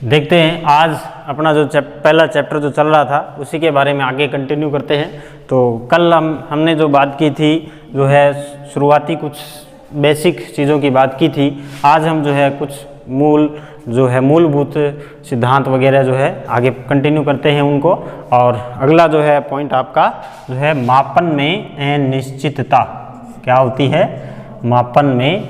देखते हैं आज अपना जो पहला चैप्टर जो चल रहा था उसी के बारे में आगे कंटिन्यू करते हैं। तो कल हमने जो बात की थी जो है शुरुआती कुछ बेसिक चीज़ों की बात की थी। आज हम जो है कुछ मूलभूत सिद्धांत वगैरह जो है आगे कंटिन्यू करते हैं उनको। और अगला जो है पॉइंट आपका जो है मापन में अनिश्चितता। क्या होती है? मापन में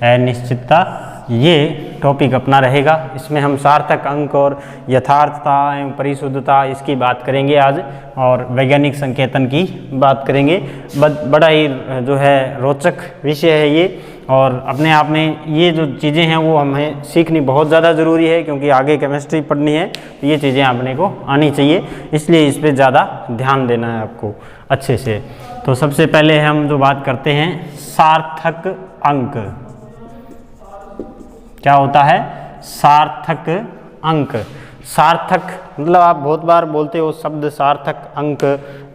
अनिश्चितता ये टॉपिक अपना रहेगा। इसमें हम सार्थक अंक और यथार्थता एवं परिशुद्धता इसकी बात करेंगे आज, और वैज्ञानिक संकेतन की बात करेंगे। बड़ा ही जो है रोचक विषय है ये, और अपने आप में ये जो चीज़ें हैं वो हमें सीखनी बहुत ज़्यादा ज़रूरी है, क्योंकि आगे केमिस्ट्री पढ़नी है तो ये चीज़ें अपने को आनी चाहिए, इसलिए इस पर ज़्यादा ध्यान देना है आपको अच्छे से। तो सबसे पहले हम जो बात करते हैं सार्थक अंक। क्या होता है? सार्थक अंक। सार्थक मतलब आप बहुत बार बोलते हो शब्द सार्थक अंक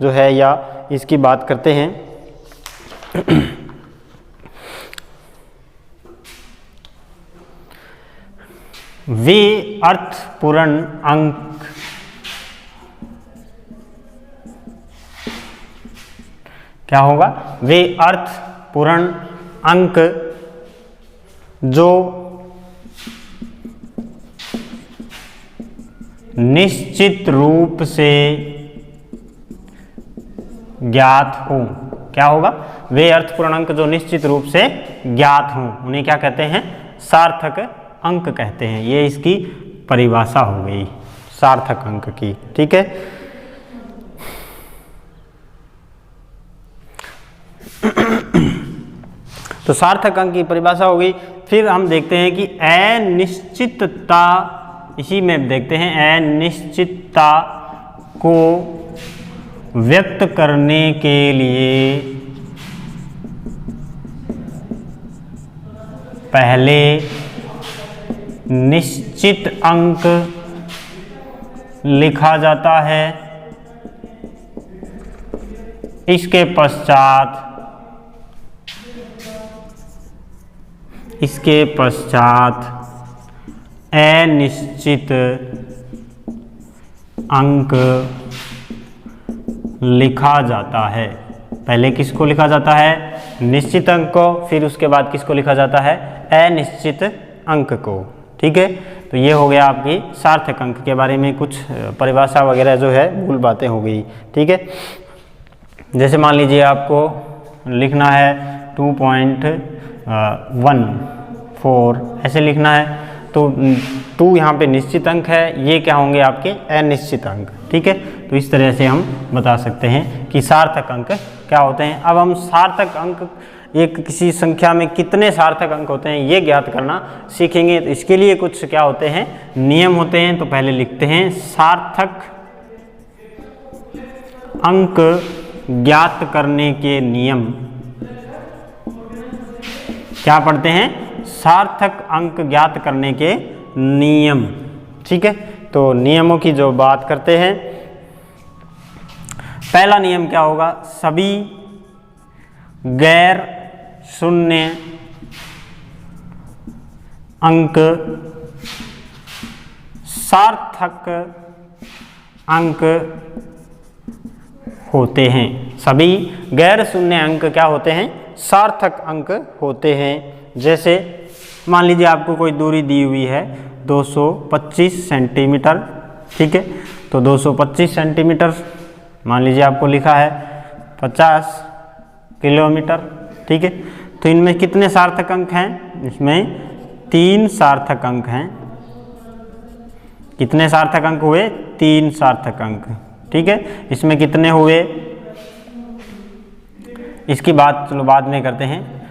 जो है, या इसकी बात करते हैं। वे अर्थपूर्ण अंक क्या होगा? वे अर्थपूर्ण अंक जो निश्चित रूप से ज्ञात हों। क्या होगा? वे अर्थपूर्ण अंक जो निश्चित रूप से ज्ञात हों, उन्हें क्या कहते हैं? सार्थक अंक कहते हैं। ये इसकी परिभाषा हो गई सार्थक अंक की। ठीक है, तो सार्थक अंक की परिभाषा हो गई। फिर हम देखते हैं कि अनिश्चितता, इसी में देखते हैं अनिश्चितता को व्यक्त करने के लिए पहले निश्चित अंक लिखा जाता है, इसके पश्चात अनिश्चित अंक लिखा जाता है। पहले किसको लिखा जाता है? निश्चित अंक को, फिर उसके बाद किसको लिखा जाता है? अनिश्चित अंक को। ठीक है, तो ये हो गया आपकी सार्थक अंक के बारे में कुछ परिभाषा वगैरह जो है मूल बातें हो गई। ठीक है, जैसे मान लीजिए आपको लिखना है 2.14 ऐसे लिखना है, तो 2 यहाँ पे निश्चित अंक है, ये क्या होंगे? आपके अनिश्चित अंक। ठीक है, तो इस तरह से हम बता सकते हैं कि सार्थक अंक क्या होते हैं। अब हम सार्थक अंक, एक किसी संख्या में कितने सार्थक अंक होते हैं ये ज्ञात करना सीखेंगे। तो इसके लिए कुछ क्या होते हैं? नियम होते हैं। तो पहले लिखते हैं सार्थक अंक ज्ञात करने के नियम। क्या पढ़ते हैं? सार्थक अंक ज्ञात करने के नियम। ठीक है, तो नियमों की जो बात करते हैं, पहला नियम क्या होगा? सभी गैर शून्य अंक सार्थक अंक होते हैं। सभी गैर शून्य अंक क्या होते हैं? सार्थक अंक होते हैं। जैसे मान लीजिए आपको कोई दूरी दी हुई है 225 सेंटीमीटर। ठीक है, तो 225 सेंटीमीटर मान लीजिए आपको लिखा है 50 किलोमीटर। ठीक है, तो इनमें कितने सार्थक अंक हैं? इसमें 3 सार्थक अंक हैं। कितने सार्थक अंक हुए? 3 सार्थक अंक। ठीक है, इसमें कितने हुए? इसकी बात चलो बाद में करते हैं,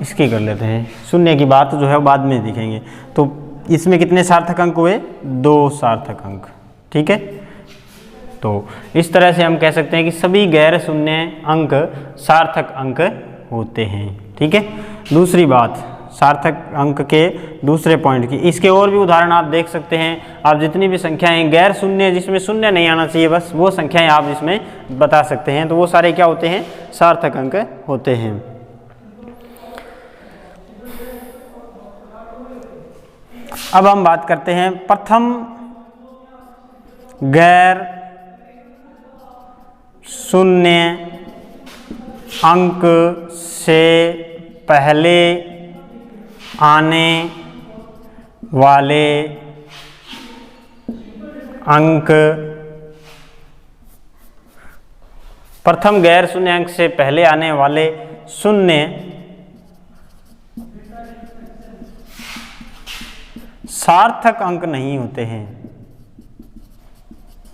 इसकी कर लेते हैं। शून्य की बात जो है वो बाद में दिखेंगे। तो इसमें कितने सार्थक अंक हुए? 2 सार्थक अंक। ठीक है, तो इस तरह से हम कह सकते हैं कि सभी गैर शून्य अंक सार्थक अंक होते हैं। ठीक है, दूसरी बात सार्थक अंक के दूसरे पॉइंट की, इसके और भी उदाहरण आप देख सकते हैं। आप जितनी भी संख्याएं गैर शून्य, जिसमें शून्य नहीं आना चाहिए, बस वो संख्याएं आप इसमें बता सकते हैं, तो वो सारे क्या होते हैं? सार्थक अंक होते हैं। अब हम बात करते हैं प्रथम गैर शून्य अंक से पहले आने वाले अंक, प्रथम गैर शून्य अंक से पहले आने वाले शून्य सार्थक अंक नहीं होते हैं।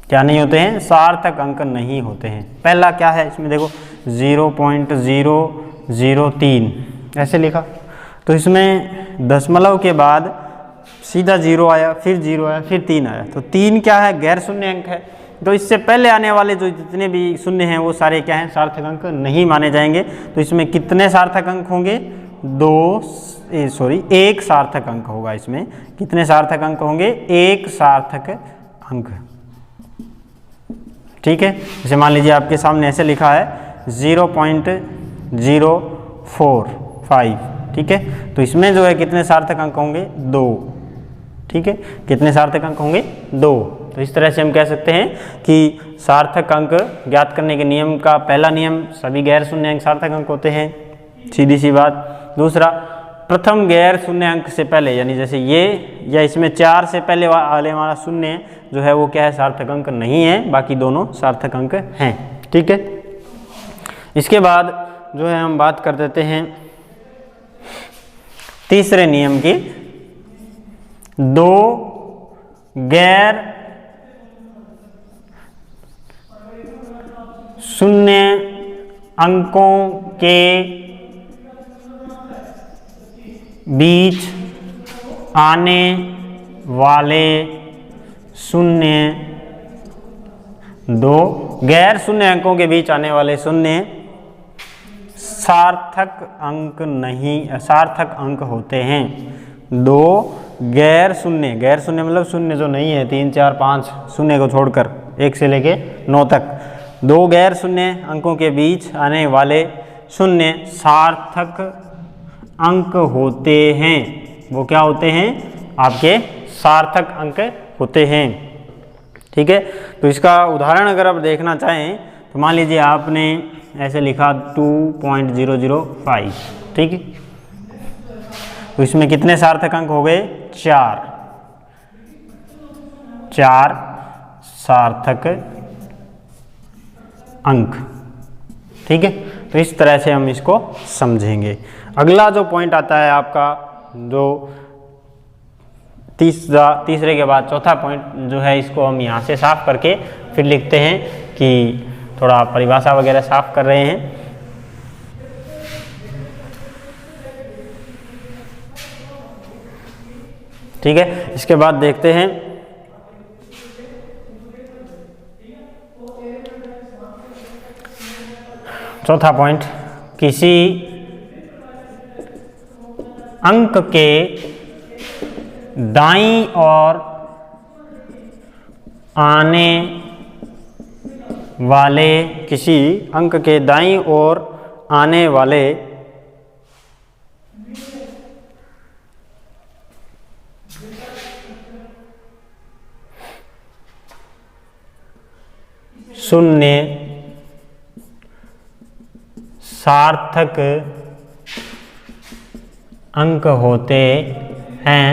क्या नहीं होते हैं? सार्थक अंक नहीं होते हैं। पहला क्या है इसमें देखो 0.003 ऐसे लिखा, तो इसमें दशमलव के बाद सीधा 0 आया, फिर 0 आया, फिर 3 आया, तो 3 क्या है? गैर शून्य अंक है। तो इससे पहले आने वाले जो जितने भी शून्य हैं वो सारे क्या हैं? सार्थक अंक नहीं माने जाएंगे। तो इसमें कितने सार्थक अंक होंगे? एक सार्थक अंक होगा। इसमें कितने सार्थक अंक होंगे? एक सार्थक अंक। ठीक है, जैसे मान लीजिए आपके सामने ऐसे लिखा है 0.045, ठीक है, तो इसमें जो है कितने सार्थक अंक होंगे? 2। ठीक है, कितने सार्थक अंक होंगे? 2। तो इस तरह से हम कह सकते हैं कि सार्थक अंक ज्ञात करने के नियम का पहला नियम, सभी गैर शून्य अंक सार्थक अंक होते हैं, सीधी सी बात। दूसरा, प्रथम गैर शून्य अंक से पहले, यानी जैसे ये या इसमें 4 से पहले आने वाला शून्य जो है वो क्या है? सार्थक अंक नहीं है, बाकी दोनों सार्थक अंक हैं। ठीक है, इसके बाद जो है हम बात कर देते हैं तीसरे नियम की। 2 गैर शून्य अंकों के बीच आने वाले शून्य, 2 गैर शून्य अंकों के बीच आने वाले शून्य सार्थक अंक होते हैं। 2 गैर शून्य मतलब शून्य जो नहीं है, 3, 4, 5 शून्य को छोड़कर 1 से लेके 9 तक, 2 गैर शून्य अंकों के बीच आने वाले शून्य सार्थक अंक होते हैं। वो क्या होते हैं? आपके सार्थक अंक होते हैं। ठीक है, तो इसका उदाहरण अगर आप देखना चाहें तो मान लीजिए आपने ऐसे लिखा 2.005, ठीक है, तो इसमें कितने सार्थक अंक हो गए? 4 सार्थक अंक। ठीक है, तो इस तरह से हम इसको समझेंगे। अगला जो पॉइंट आता है आपका, जो तीसरे के बाद चौथा पॉइंट जो है, इसको हम यहाँ से साफ करके फिर लिखते हैं कि थोड़ा परिभाषा वगैरह साफ कर रहे हैं। ठीक है, इसके बाद देखते हैं चौथा पॉइंट, किसी अंक के दाईं ओर आने वाले, किसी अंक के दाईं ओर आने वाले शून्य सार्थक अंक होते हैं,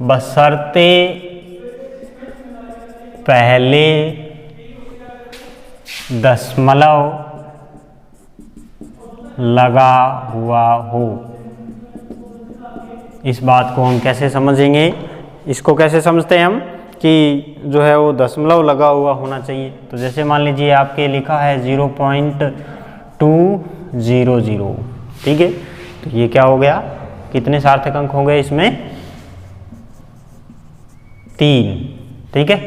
बशर्ते पहले दशमलव लगा हुआ हो। इस बात को हम कैसे समझेंगे? इसको कैसे समझते हैं हम कि जो है वो दशमलव लगा हुआ होना चाहिए। तो जैसे मान लीजिए आपके लिखा है 0.200, ठीक है, तो ये क्या हो गया? कितने सार्थक अंक हो गए इसमें? 3। ठीक है,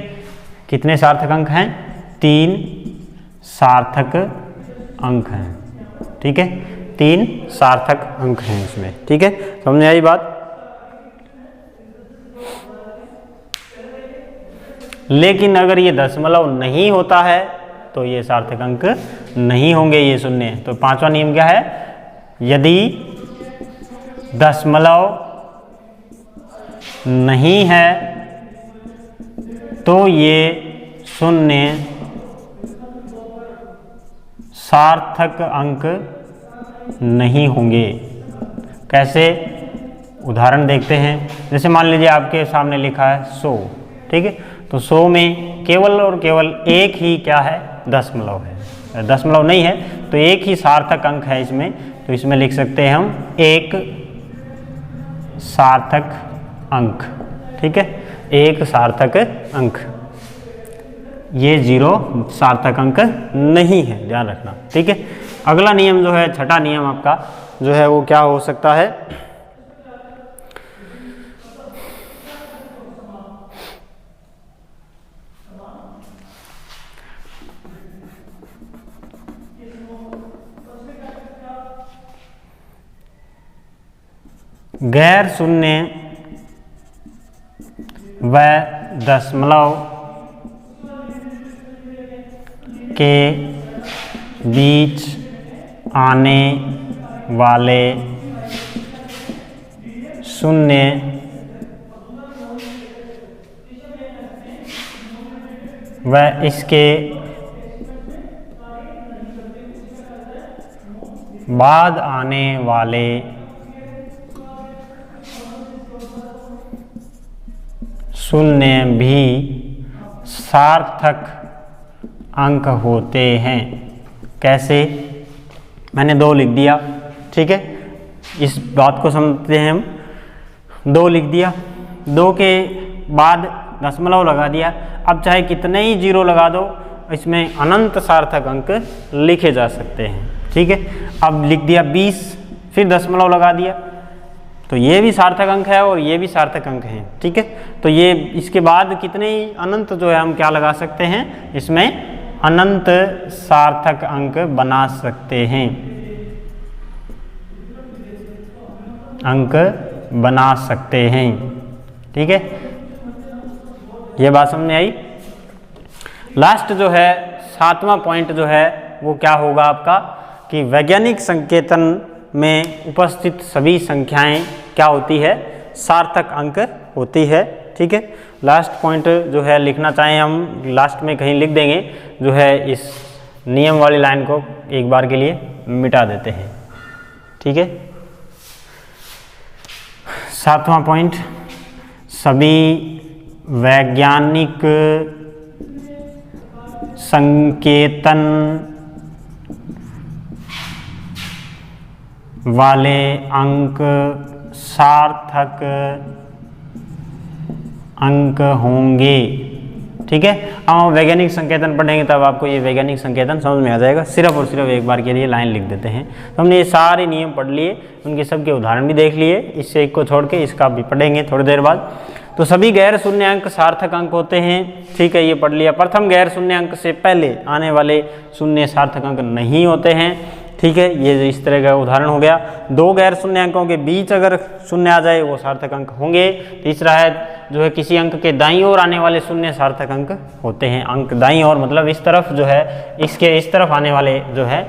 कितने सार्थक अंक हैं? 3 सार्थक अंक हैं। ठीक है, 3 सार्थक अंक हैं इसमें। ठीक है, समझ में आई बात? लेकिन अगर ये दशमलव नहीं होता है तो ये सार्थक अंक नहीं होंगे, ये शून्य। तो पांचवा नियम क्या है? यदि दशमलव नहीं है तो ये शून्य सार्थक अंक नहीं होंगे। कैसे, उदाहरण देखते हैं। जैसे मान लीजिए आपके सामने लिखा है 100, ठीक है, तो 100 में केवल और केवल एक ही क्या है, दशमलव है, दशमलव नहीं है तो एक ही सार्थक अंक है इसमें, तो इसमें लिख सकते हैं हम एक सार्थक अंक, ठीक है, एक सार्थक अंक। ये 0 सार्थक अंक नहीं है, ध्यान रखना, ठीक है। अगला नियम जो है, छठा नियम आपका जो है वो क्या हो सकता है, गैर शून्य व दशमलव के बीच आने वाले शून्य व इसके बाद आने वाले शून्य भी सार्थक अंक होते हैं। कैसे, मैंने 2 लिख दिया, ठीक है, इस बात को समझते हैं हम। 2 लिख दिया, 2 के बाद दशमलव लगा दिया। अब चाहे कितने ही 0 लगा दो, इसमें अनंत सार्थक अंक लिखे जा सकते हैं, ठीक है। अब लिख दिया 20, फिर दशमलव लगा दिया, तो ये भी सार्थक अंक है और ये भी सार्थक अंक है, ठीक है। तो ये इसके बाद कितने ही अनंत जो है हम क्या लगा सकते हैं, इसमें अनंत सार्थक अंक बना सकते हैं, अंक बना सकते हैं, ठीक है। ये बात समझ में आई। लास्ट जो है 7वां पॉइंट जो है वो क्या होगा आपका, कि वैज्ञानिक संकेतन में उपस्थित सभी संख्याएं क्या होती है, सार्थक अंक होती है, ठीक है। लास्ट पॉइंट जो है लिखना चाहें हम, लास्ट में कहीं लिख देंगे, जो है इस नियम वाली लाइन को एक बार के लिए मिटा देते हैं, ठीक है। 7वां पॉइंट, सभी वैज्ञानिक संकेतन वाले अंक सार्थक अंक होंगे, ठीक है। अब हम वैज्ञानिक संकेतन पढ़ेंगे तब आपको ये वैज्ञानिक संकेतन समझ में आ जाएगा। सिर्फ और सिर्फ एक बार के लिए लाइन लिख देते हैं। तो हमने ये सारे नियम पढ़ लिए, उनके सबके उदाहरण भी देख लिए, इससे एक को छोड़ के इसका भी पढ़ेंगे थोड़ी देर बाद। तो सभी गैर शून्य अंक सार्थक अंक होते हैं, ठीक है, ये पढ़ लिया। प्रथम गैर शून्य अंक से पहले आने वाले शून्य सार्थक अंक नहीं होते हैं, ठीक है, ये इस तरह का उदाहरण हो गया। 2 गैर शून्य अंकों के बीच अगर शून्य आ जाए वो सार्थक अंक होंगे। तीसरा है जो है किसी अंक के दाईं ओर आने वाले शून्य सार्थक अंक होते हैं। अंक दाईं ओर मतलब इस तरफ जो है, इसके इस तरफ आने वाले जो है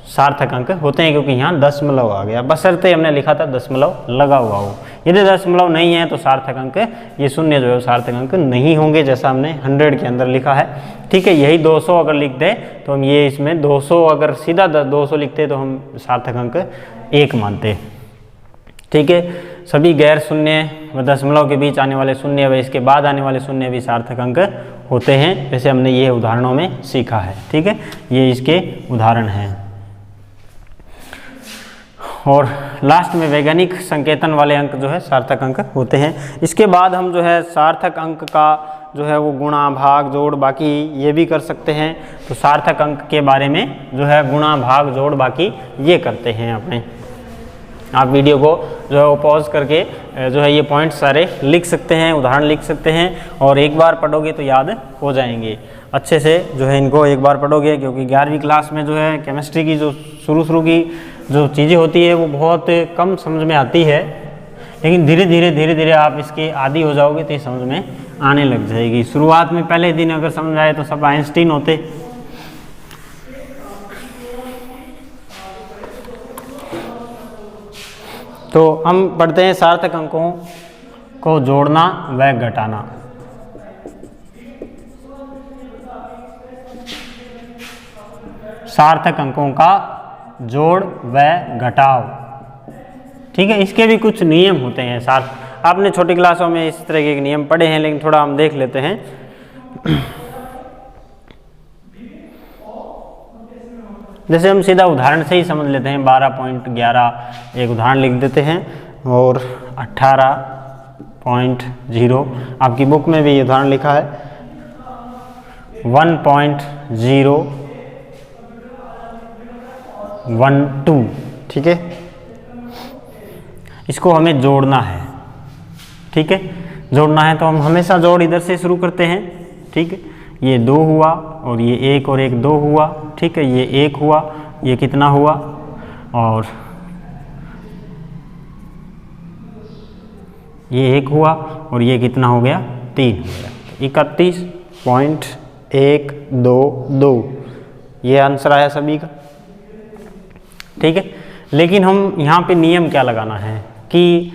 सार्थक अंक होते हैं, क्योंकि यहाँ दशमलव आ गया, बशर्ते हमने लिखा था दशमलव लगा हुआ हो। यदि दशमलव नहीं है तो सार्थक अंक, ये शून्य जो है सार्थक अंक नहीं होंगे, जैसा हमने 100 के अंदर लिखा है, ठीक है। यही 200 अगर लिख दें तो हम ये इसमें 200 अगर सीधा 200 लिखते तो हम सार्थक अंक 1 मानते, ठीक है। सभी गैर शून्य व दशमलव के बीच आने वाले शून्य व इसके बाद आने वाले शून्य भी सार्थक अंक होते हैं, जैसे हमने ये उदाहरणों में सीखा है, ठीक है। ये इसके उदाहरण हैं। और लास्ट में वैज्ञानिक संकेतन वाले अंक जो है सार्थक अंक होते हैं। इसके बाद हम जो है सार्थक अंक का जो है वो गुणा, भाग, जोड़, बाकी ये भी कर सकते हैं। तो सार्थक अंक के बारे में जो है गुणा, भाग, जोड़, बाकी ये करते हैं अपने। आप वीडियो को जो है वो पॉज करके जो है ये पॉइंट्स सारे लिख सकते हैं, उदाहरण लिख सकते हैं, और एक बार पढ़ोगे तो याद हो जाएंगे अच्छे से। जो है इनको एक बार पढ़ोगे, क्योंकि 11वीं क्लास में जो है केमिस्ट्री की जो शुरू की जो चीज़ें होती है वो बहुत कम समझ में आती है, लेकिन धीरे धीरे आप इसके आदी हो जाओगे तो ये समझ में आने लग जाएगी। शुरुआत में पहले दिन अगर समझ आए तो सब आइंस्टीन होते। तो हम पढ़ते हैं सार्थक अंकों को जोड़ना व घटाना। सार्थक अंकों का जोड़ व घटाव। ठीक है, इसके भी कुछ नियम होते हैं। आपने छोटी क्लासों में इस तरह के नियम पढ़े हैं, लेकिन थोड़ा हम देख लेते हैं। जैसे हम सीधा उदाहरण से ही समझ लेते हैं। 12.11 एक उदाहरण लिख देते हैं और 18.0 आपकी बुक में भी ये उदाहरण लिखा है। 1.012, ठीक है, इसको हमें जोड़ना है। ठीक है, जोड़ना है तो हम हमेशा जोड़ इधर से शुरू करते हैं। ठीक है, ये 2 हुआ और ये 1 और 1 2 हुआ। ठीक है, ये 1 हुआ, ये कितना हुआ, और ये 1 हुआ और ये कितना हो गया, 3 हो गया। 31.122 ये आंसर आया सभी का। ठीक है, लेकिन हम यहाँ पे नियम क्या लगाना है कि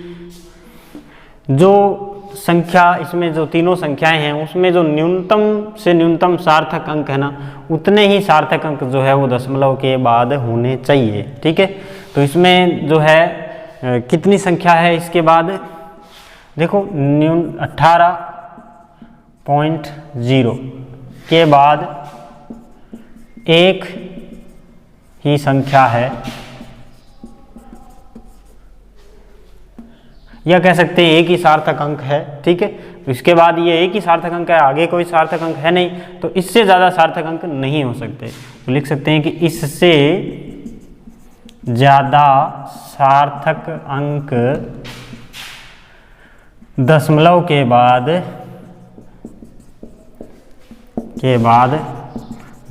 जो संख्या, इसमें जो तीनों संख्याएं हैं उसमें जो न्यूनतम से न्यूनतम सार्थक अंक है ना, उतने ही सार्थक अंक जो है वो दशमलव के बाद होने चाहिए। ठीक है, तो इसमें जो है कितनी संख्या है इसके बाद, देखो 18.0 के बाद एक ही संख्या है, या कह सकते हैं एक ही सार्थक अंक है। ठीक है, तो इसके बाद ये एक ही सार्थक अंक है, आगे कोई सार्थक अंक है नहीं, तो इससे ज़्यादा सार्थक अंक नहीं हो सकते। तो लिख सकते हैं कि इससे ज़्यादा सार्थक अंक दशमलव के बाद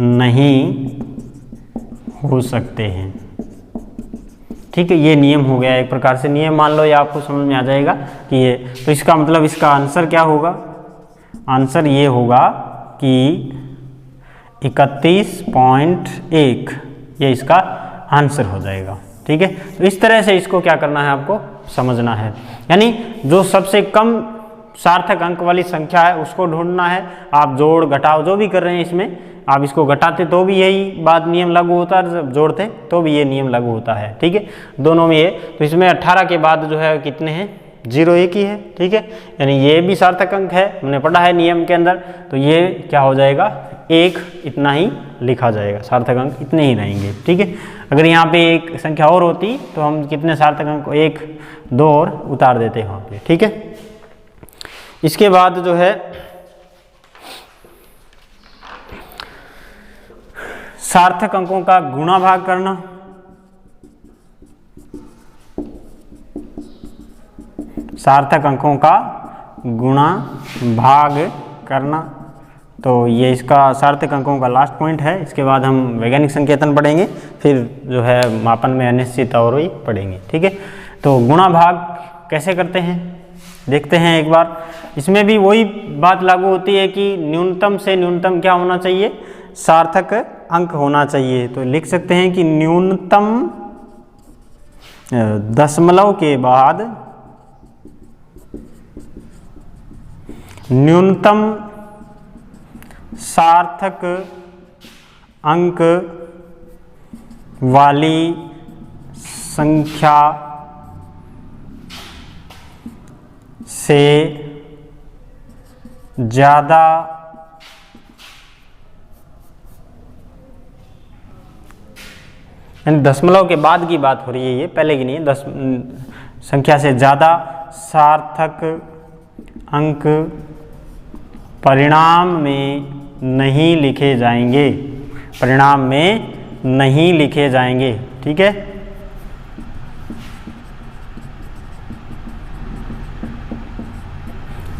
नहीं हो सकते हैं। ठीक है, ये नियम हो गया एक प्रकार से। नियम मान लो, ये आपको समझ में आ जाएगा कि ये, तो इसका मतलब इसका आंसर क्या होगा, आंसर ये होगा कि 31.1 ये इसका आंसर हो जाएगा। ठीक है, तो इस तरह से इसको क्या करना है, आपको समझना है। यानी जो सबसे कम सार्थक अंक वाली संख्या है उसको ढूंढना है। आप जोड़ घटाव जो भी कर रहे हैं इसमें, आप इसको घटाते तो भी यही बात नियम लागू होता है, जब जोड़ते तो भी ये नियम लागू होता है। ठीक है, दोनों में ये, तो इसमें 18 के बाद जो है कितने हैं, 0 एक ही है। ठीक है, यानी ये भी सार्थक अंक है, हमने पढ़ा है नियम के अंदर, तो ये क्या हो जाएगा, 1 इतना ही लिखा जाएगा, सार्थक अंक इतने ही रहेंगे। ठीक है, अगर यहाँ पे एक संख्या और होती तो हम कितने सार्थक अंक, 1 2 और उतार देते हैं वहाँ पे। ठीक है, इसके बाद जो है सार्थक अंकों का गुणा भाग करना। सार्थक अंकों का गुणा भाग करना, तो ये इसका सार्थक अंकों का लास्ट पॉइंट है। इसके बाद हम वैज्ञानिक संकेतन पढ़ेंगे, फिर जो है मापन में अनिश्चित और वही पढ़ेंगे। ठीक है, तो गुणा भाग कैसे करते हैं देखते हैं एक बार। इसमें भी वही बात लागू होती है कि न्यूनतम से न्यूनतम क्या होना चाहिए, सार्थक अंक होना चाहिए। तो लिख सकते हैं कि न्यूनतम दशमलव के बाद न्यूनतम सार्थक अंक वाली संख्या से ज़्यादा यानी दशमलव के बाद की बात हो रही है, ये पहले की नहीं है। 10 संख्या से ज़्यादा सार्थक अंक परिणाम में नहीं लिखे जाएंगे, परिणाम में नहीं लिखे जाएंगे। ठीक है,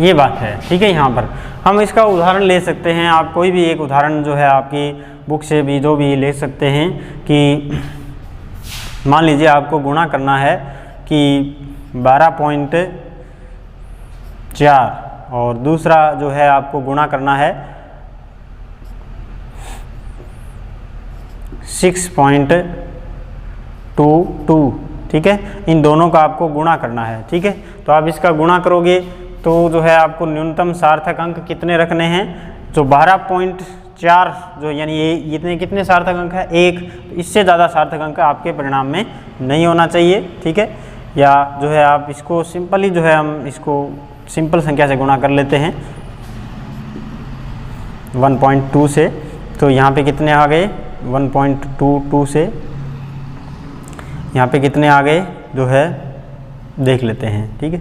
ये बात है। ठीक है, यहाँ पर हम इसका उदाहरण ले सकते हैं। आप कोई भी एक उदाहरण जो है आपकी बुक से भी जो भी ले सकते हैं कि मान लीजिए आपको गुणा करना है कि 12.4 और दूसरा जो है आपको गुणा करना है 6.22। ठीक है, इन दोनों का आपको गुणा करना है। ठीक है, तो आप इसका गुणा करोगे तो जो है आपको न्यूनतम सार्थक अंक कितने रखने हैं, जो 12.4 जो यानी ये इतने कितने सार्थक अंक है 1, इससे ज़्यादा सार्थक अंक आपके परिणाम में नहीं होना चाहिए, ठीक है। या जो है आप इसको सिंपली जो है हम इसको सिंपल संख्या से गुणा कर लेते हैं 1.2 से, तो यहाँ पे कितने आ गए 1.22 से यहाँ पे कितने आ गए जो है देख लेते हैं, ठीक है।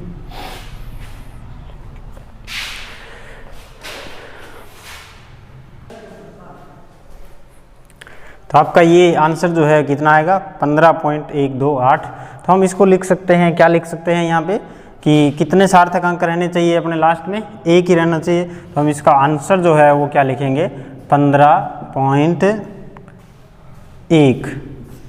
तो आपका ये आंसर जो है कितना आएगा 15.128। तो हम इसको लिख सकते हैं, क्या लिख सकते हैं यहाँ पे कि कितने सार्थक अंक रहने चाहिए अपने लास्ट में, 1 ही रहना चाहिए। तो हम इसका आंसर जो है वो क्या लिखेंगे 15.1,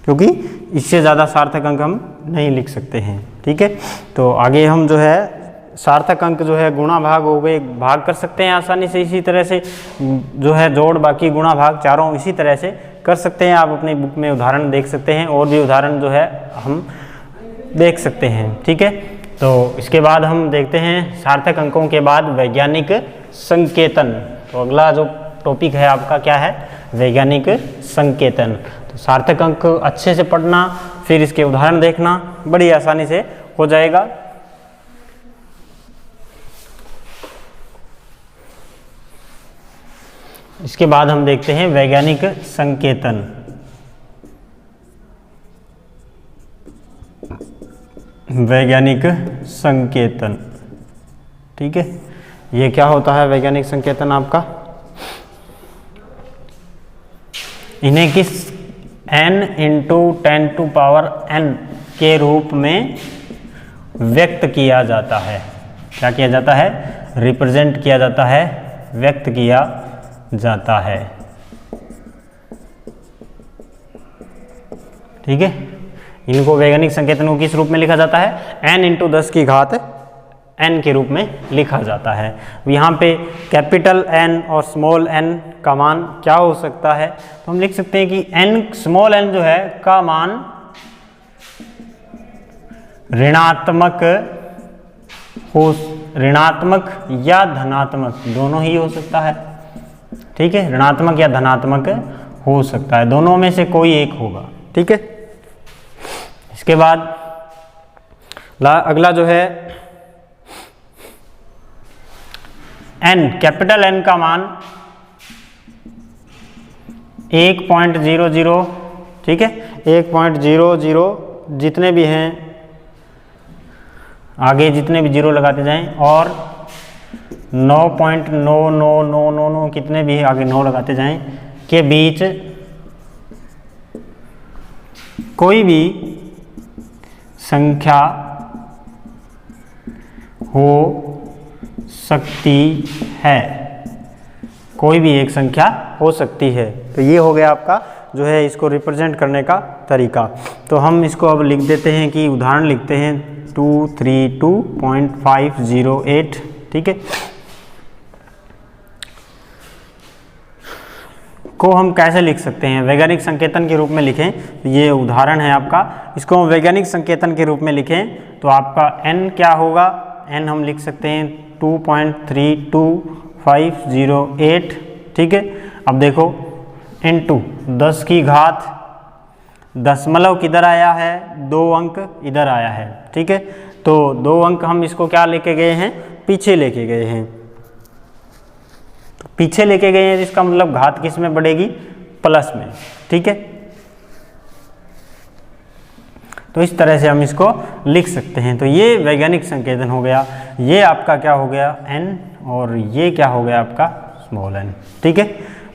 क्योंकि इससे ज़्यादा सार्थक अंक हम नहीं लिख सकते हैं, ठीक है। तो आगे हम जो है सार्थक अंक जो है गुणा भाग हो गए, भाग कर सकते हैं आसानी से, इसी तरह से जो है जोड़ बाकी गुणा भाग चारों इसी तरह से कर सकते हैं। आप अपनी बुक में उदाहरण देख सकते हैं, और भी उदाहरण जो है हम देख सकते हैं, ठीक है। तो इसके बाद हम देखते हैं सार्थक अंकों के बाद वैज्ञानिक संकेतन। तो अगला जो टॉपिक है आपका क्या है, वैज्ञानिक संकेतन। तो सार्थक अंक अच्छे से पढ़ना, फिर इसके उदाहरण देखना, बड़ी आसानी से हो जाएगा। इसके बाद हम देखते हैं वैज्ञानिक संकेतन। वैज्ञानिक संकेतन, ठीक है। ये क्या होता है वैज्ञानिक संकेतन आपका, इन्हें किस n × 10⁻n के रूप में व्यक्त किया जाता है। क्या किया जाता है, रिप्रेजेंट किया जाता है, व्यक्त किया जाता है, ठीक है। इनको वैज्ञानिक संकेतन को किस रूप में लिखा जाता है, n × 10⁻n के रूप में लिखा जाता है। यहाँ पे कैपिटल N और स्मॉल n का मान क्या हो सकता है, तो हम लिख सकते हैं कि n स्मॉल n जो है का मान ऋणात्मक या धनात्मक दोनों ही हो सकता है, ठीक है। ऋणात्मक या धनात्मक हो सकता है, दोनों में से कोई एक होगा, ठीक है। इसके बाद अगला जो है n कैपिटल N का मान 1.00, ठीक है। 1.00 जितने भी हैं आगे जितने भी जीरो लगाते जाएं, और 9.99999 कितने भी आगे 9 लगाते जाएं के बीच कोई भी संख्या हो सकती है, कोई भी एक संख्या हो सकती है। तो ये हो गया आपका जो है इसको रिप्रेजेंट करने का तरीका। तो हम इसको अब लिख देते हैं कि उदाहरण लिखते हैं 232.508, ठीक है। को हम कैसे लिख सकते हैं, वैज्ञानिक संकेतन के रूप में लिखें। ये उदाहरण है आपका, इसको हम वैज्ञानिक संकेतन के रूप में लिखें तो आपका n क्या होगा, n हम लिख सकते हैं 2.32508, ठीक है। अब देखो इनटू 10 की घात, दशमलव किधर आया है, 2 अंक इधर आया है, ठीक है। तो 2 अंक हम इसको क्या लेके गए हैं, पीछे लेके गए हैं। तो पीछे लेके गए हैं इसका मतलब घात किस में बढ़ेगी, प्लस में, ठीक है। तो इस तरह से हम इसको लिख सकते हैं। तो ये वैज्ञानिक संकेतन हो गया, ये आपका क्या हो गया n, और ये क्या हो गया आपका स्मॉल n, ठीक है।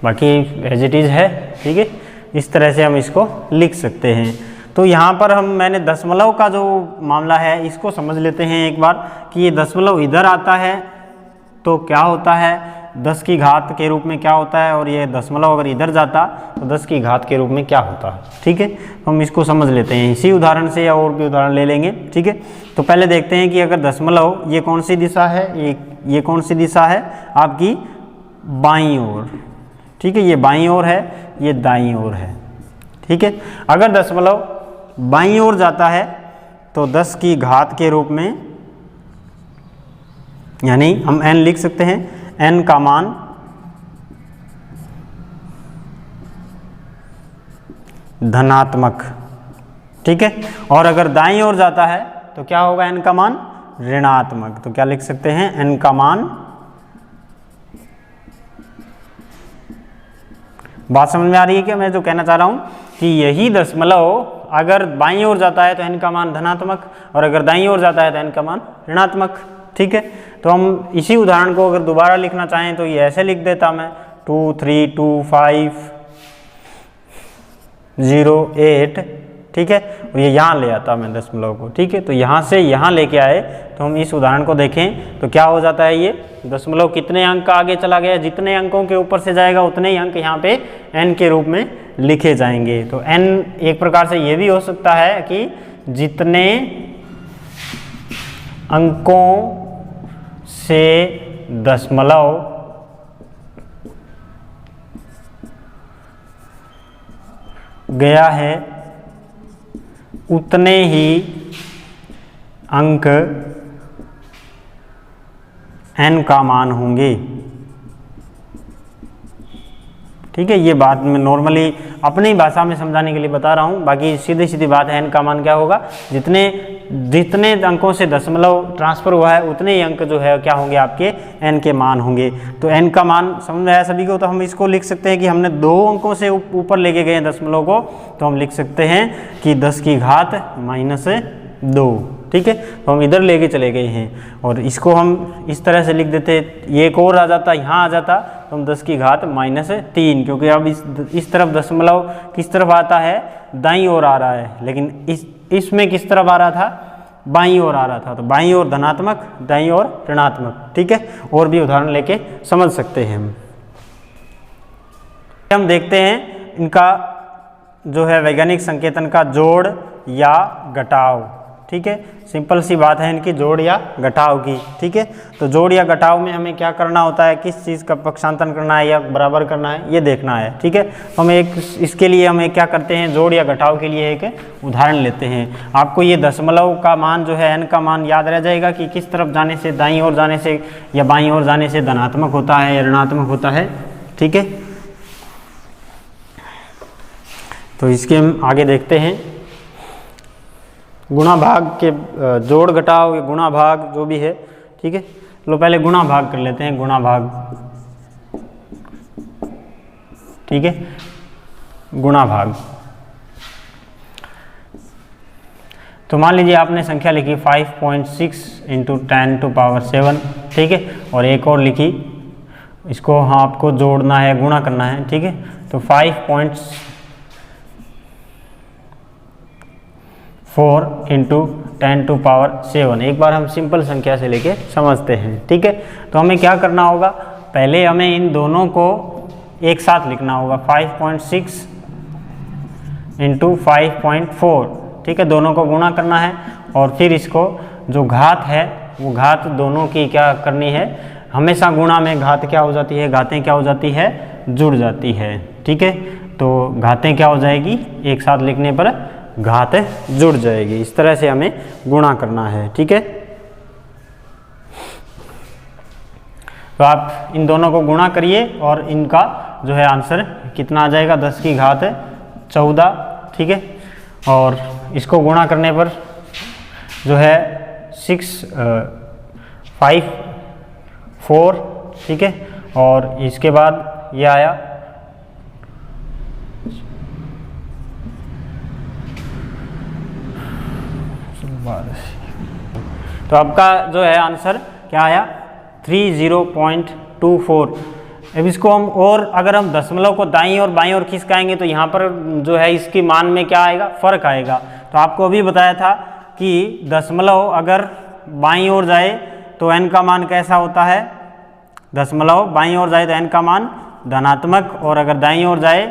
बाकी एज इट इज़ है, ठीक है। इस तरह से हम इसको लिख सकते हैं। तो यहाँ पर मैंने दशमलव का जो मामला है इसको समझ लेते हैं एक बार कि ये दशमलव इधर आता है तो क्या होता है, 10 की घात के रूप में क्या होता है, और ये दशमलव अगर इधर जाता तो 10 की घात के रूप में क्या होता है, ठीक है। हम इसको समझ लेते हैं इसी उदाहरण से, या और भी उदाहरण ले लेंगे, ठीक है। तो पहले देखते हैं कि अगर दशमलव ये कौन सी दिशा है, ये कौन सी दिशा है आपकी बाईं ओर, ठीक है। ये बाईं ओर है, ये दाईं ओर है, ठीक है। अगर दशमलव बाईं ओर जाता है तो 10 की घात के रूप में यानी हम n लिख सकते हैं, n का मान धनात्मक, ठीक है। और अगर दाईं ओर जाता है तो क्या होगा, n का मान ऋणात्मक। तो क्या लिख सकते हैं, n का मान, बात समझ में आ रही है क्या मैं जो कहना चाह रहा हूं, कि यही दशमलव अगर बाईं ओर जाता है तो n का मान धनात्मक, और अगर दाईं ओर जाता है तो n का मान ऋणात्मक, ठीक है। तो हम इसी उदाहरण को अगर दोबारा लिखना चाहें तो ये ऐसे लिख देता मैं, 2 3 2 5 0 8, ठीक है। और ये यहाँ ले आता मैं दशमलव को, ठीक है। तो यहाँ से यहाँ लेके आए तो हम इस उदाहरण को देखें तो क्या हो जाता है, ये दशमलव कितने अंक आगे चला गया, जितने अंकों के ऊपर से जाएगा उतने ही अंक यहाँ पे n के रूप में लिखे जाएंगे। तो n एक प्रकार से ये भी हो सकता है कि जितने अंकों से दशमलव गया है उतने ही अंक n का मान होंगे, ठीक है। ये बात मैं नॉर्मली अपनी भाषा में समझाने के लिए बता रहा हूँ, बाकी सीधी सीधी बात है, n का मान क्या होगा, जितने अंकों से दशमलव ट्रांसफर हुआ है उतने ही अंक जो है क्या होंगे, आपके n के मान होंगे। तो n का मान समझ में आया सभी को। तो हम इसको लिख सकते हैं कि हमने 2 अंकों से ऊपर लेके गए हैं दशमलव को, तो हम लिख सकते हैं कि 10 की घात -2, ठीक है। तो हम इधर लेके चले गए हैं, और इसको हम इस तरह से लिख देते, ये एक और आ जाता, यहाँ आ जाता तो हम 10 की घात -3, क्योंकि अब इस तरफ दशमलव किस तरफ आता है, दाईं ओर आ रहा है, लेकिन इसमें किस तरफ आ रहा था, बाईं ओर आ रहा था। तो बाईं ओर धनात्मक, दाईं ओर ऋणात्मक, ठीक है। और भी उदाहरण लेके समझ सकते हैं हम देखते हैं इनका जो है वैज्ञानिक संकेतन का जोड़ या घटाव, ठीक है। सिंपल सी बात है इनकी जोड़ या घटाव की, ठीक है। तो जोड़ या घटाव में हमें क्या करना होता है, किस चीज़ का पक्षांतरण करना है या बराबर करना है, ये देखना है, ठीक है। तो हम इसके लिए हमें क्या करते हैं, जोड़ या घटाव के लिए एक उदाहरण लेते हैं। आपको ये दशमलव का मान जो है, n का मान याद रह जाएगा कि किस तरफ जाने से, दाईं ओर जाने से या बाईं ओर जाने से धनात्मक होता है या ऋणात्मक होता है, ठीक है। तो इसके हम आगे देखते हैं गुणा भाग के, जोड़ घटाव, गुणा भाग जो भी है, ठीक है। चलो पहले गुणा भाग कर लेते हैं, गुणा भाग, ठीक है। गुणा भाग, तो मान लीजिए आपने संख्या लिखी 5.6 × 10⁻⁷, ठीक है। और एक और लिखी, इसको हाँ आपको जोड़ना है, गुणा करना है, ठीक है। तो 5.4 × 10⁻⁷, एक बार हम सिंपल संख्या से लेके समझते हैं, ठीक है। तो हमें क्या करना होगा, पहले हमें इन दोनों को एक साथ लिखना होगा, 5.6 × 5.4, ठीक है। दोनों को गुणा करना है, और फिर इसको जो घात है वो घात दोनों की क्या करनी है, हमेशा गुणा में घात क्या हो जाती है, घातें क्या हो जाती है, जुड़ जाती है, ठीक है। तो घातें क्या हो जाएगी, एक साथ लिखने पर घात जुड़ जाएगी। इस तरह से हमें गुणा करना है, ठीक है। तो आप इन दोनों को गुणा करिए और इनका जो है आंसर कितना आ जाएगा, 10 की घात 14, ठीक है। और इसको गुणा करने पर जो है 5 4, ठीक है। और इसके बाद ये आया तो आपका जो है आंसर क्या आया, 30.24। अब इसको हम, और अगर हम दशमलव को दाईं और बाईं ओर खिसकाएंगे तो यहाँ पर जो है इसकी मान में क्या आएगा, फर्क आएगा। तो आपको अभी बताया था कि दशमलव अगर बाईं ओर जाए तो n का मान कैसा होता है, दशमलव बाईं ओर जाए तो n का मान धनात्मक, और अगर दाईं ओर जाए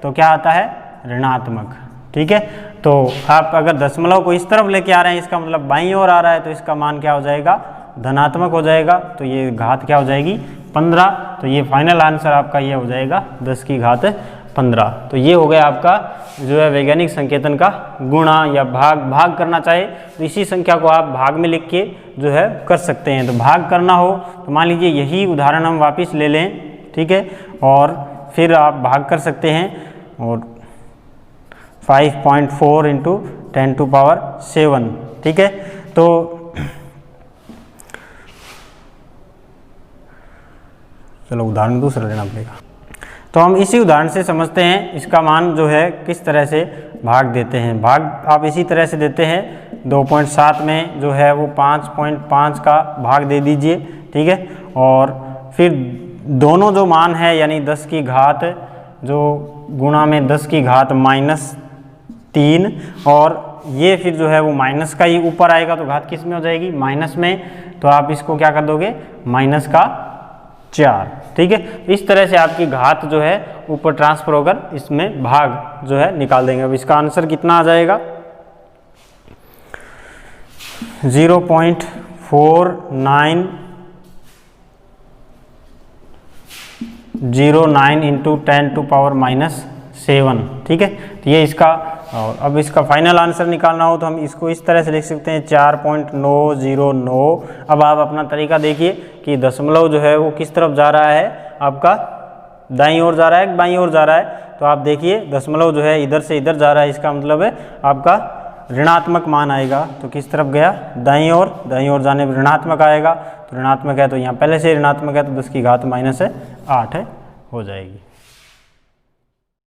तो क्या आता है, ऋणात्मक, ठीक है। तो आप अगर दशमलव को इस तरफ लेके आ रहे हैं, इसका मतलब बाईं ओर आ रहा है, तो इसका मान क्या हो जाएगा, धनात्मक हो जाएगा। तो ये घात क्या हो जाएगी, 15। तो ये फाइनल आंसर आपका ये हो जाएगा 10 की घात 15। तो ये हो गया आपका जो है वैज्ञानिक संकेतन का गुणा या भाग करना चाहे तो इसी संख्या को आप भाग में लिख के जो है कर सकते हैं। तो भाग करना हो तो मान लीजिए यही उदाहरण हम वापस ले लें, ठीक है, और फिर आप भाग कर सकते हैं। और 5.4 इंटू 10⁻⁷, ठीक है। तो चलो उदाहरण दूसरा लेना पड़ेगा। तो हम इसी उदाहरण से समझते हैं इसका मान जो है किस तरह से भाग देते हैं। भाग आप इसी तरह से देते हैं, 2.7 में जो है वो 5.5 का भाग दे दीजिए, ठीक है। और फिर दोनों जो मान है यानी 10 की घात जो गुणा में 10 की घात -3, और ये फिर जो है वो माइनस का ही ऊपर आएगा तो घात किस में हो जाएगी, माइनस में। तो आप इसको क्या कर दोगे, -4, ठीक है। इस तरह से आपकी घात जो है ऊपर ट्रांसफर होकर इसमें भाग जो है निकाल देंगे। अब इसका आंसर कितना आ जाएगा, 0.4909 इंटू 10⁻⁷, ठीक है। तो ये इसका, और अब इसका फाइनल आंसर निकालना हो तो हम इसको इस तरह से लिख सकते हैं 4.909। अब आप अपना तरीका देखिए कि दशमलव जो है वो किस तरफ जा रहा है, आपका दाईं ओर जा रहा है, बाईं ओर जा रहा है। तो आप देखिए दशमलव जो है इधर से इधर जा रहा है, इसका मतलब है आपका ऋणात्मक मान आएगा। तो किस तरफ गया, दाईं ओर, दाईं ओर जाने पर ऋणात्मक आएगा। तो ऋणात्मक है तो यहाँ पहले से ऋणात्मक है तो 10 की घात -8 हो जाएगी।